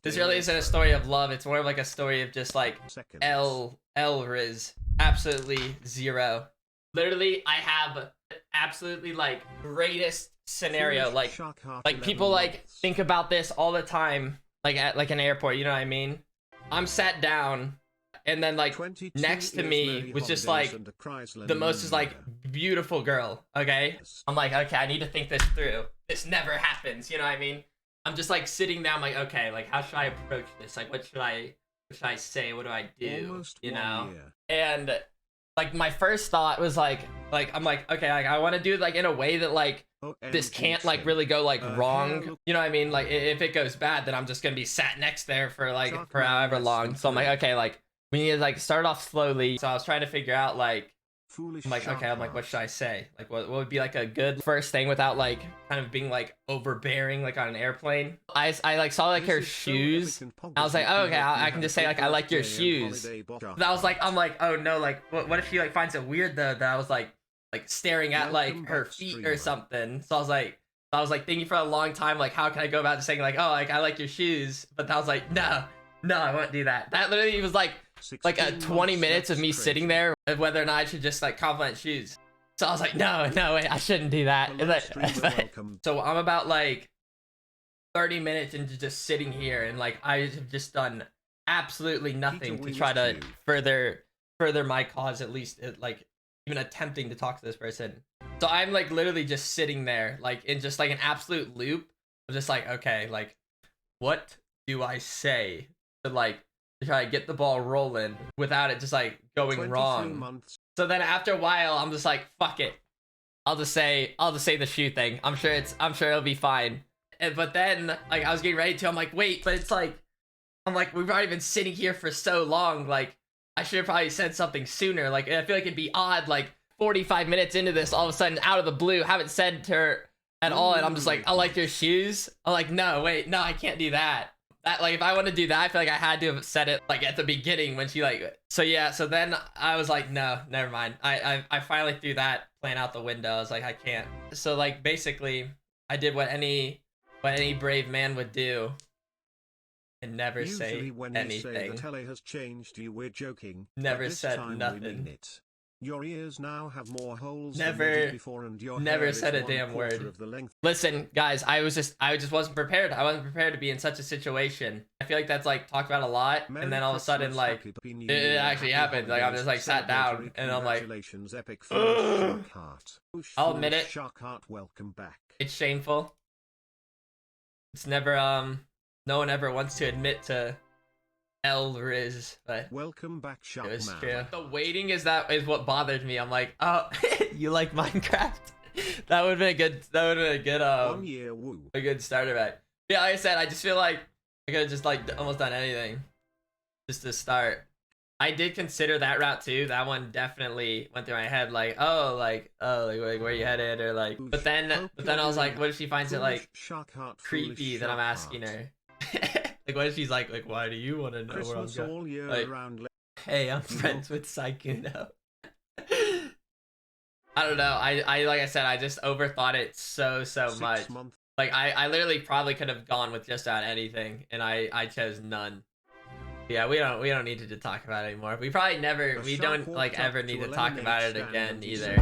This really isn't a story of love. It's more of like a story of just like Riz. Absolutely zero. Literally, I have absolutely like greatest scenario. Like people like think about this all the time, like at like an airport. You know what I mean? I'm sat down, and then like next to me was just like the most just like beautiful girl. Okay, I'm like, okay, I need to think this through. This never happens. You know what I mean? I'm just like sitting down, like, okay, like how should I approach this? Like, what should I say? What do I do? You know? And like my first thought was like I'm like, okay, like I want to do it like in a way that like this can't like really go like wrong. You know what I mean? Like if it goes bad, then I'm just gonna be sat next there for like for however long. So I'm like, okay, like we need to like start off slowly. So I was trying to figure out like, I'm like, okay, I'm like, what should I say? Like, what would be like a good first thing without like kind of being like overbearing, like on an airplane? I like saw like her shoes. I was like, oh, okay, I can just say like, I like your shoes. But I was like, I'm like, oh no, like, what if she like finds it weird though that I was like staring at like her feet or something? So I was like thinking for a long time, like, how can I go about just saying like, oh, like I like your shoes? But I was like, no, I won't do that. That literally was like a 20 minutes of me sitting there whether or not I should just like compliment shoes. So I was like, no, wait, I shouldn't do that. So I'm about like 30 minutes into just sitting here, and like I have just done absolutely nothing to try to further my cause, at least like even attempting to talk to this person. So I'm like literally just sitting there like in just like an absolute loop. I'm just like, okay, like what do I say to like to try to get the ball rolling without it just like going wrong? So then after a while, I'm just like, fuck it. I'll just say the shoe thing. I'm sure it'll be fine. But then like I was getting ready to, I'm like, wait, but it's like, I'm like, we've already been sitting here for so long. Like I should have probably said something sooner. Like I feel like it'd be odd, like 45 minutes into this, all of a sudden out of the blue, haven't said to her at all, and I'm just like, I like your shoes. I'm like, no, wait, no, I can't do that. That like if I want to do that, I feel like I had to have said it like at the beginning when she like. So yeah, so then I was like, no, never mind. I finally threw that plan out the window. I was like, I can't. So like basically, I did what any brave man would do, and never say anything. The telly has changed you, we're joking. Never said nothing. Your ears now have more holes never before, and your never said a damn word. Listen, guys, I just wasn't prepared. I wasn't prepared to be in such a situation. I feel like that's like talked about a lot, and then all of a sudden like it actually happened. Like I'm just like sat down and I'm like, I'll admit it. Welcome back. It's shameful. It's never no one ever wants to admit to Riz, but welcome back, it was true. The waiting is what bothered me. I'm like, oh, you like Minecraft? That would have been a good. That would have been a good a good starter back. Yeah, like I said, I just feel like I could have just like almost done anything just to start. I did consider that route too. That one definitely went through my head. Like like where you headed, or like. But then I was like, what if she finds it like creepy that I'm asking her? Like what if she's like why do you want to know where I'm going? Like, hey, I'm friends with Saikuno. I don't know. I like I said, I just overthought it so much. Like I literally probably could have gone with just about anything, and I chose none. Yeah, we don't need to talk about it anymore. We probably never, we don't like ever need to talk about it again either.